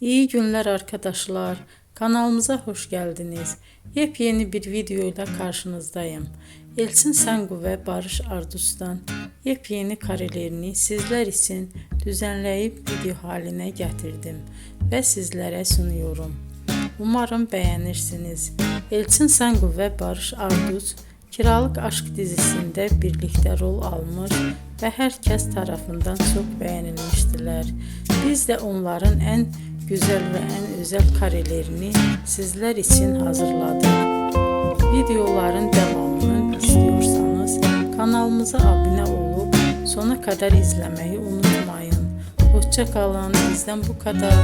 İyi günler arkadaşlar. Kanalımıza hoş geldiniz. Yepyeni bir video ile karşınızdayım. Elçin Sangu ve Barış Ardus'tan yepyeni karelerini sizler için düzenleyip video haline getirdim ve sizlere sunuyorum. Umarım beğenirsiniz. Elçin Sangu ve Barış Ardus Kiralık Aşk dizisinde birlikte rol almış ve herkes tarafından çok beğenilmiştiler. Biz de onların en güzel ve en özel karelerini sizler için hazırladık. Videoların devamını istiyorsanız kanalımıza abone olup sona kadar izlemeyi unutmayın. Hoşça kalın. Bizden bu kadar.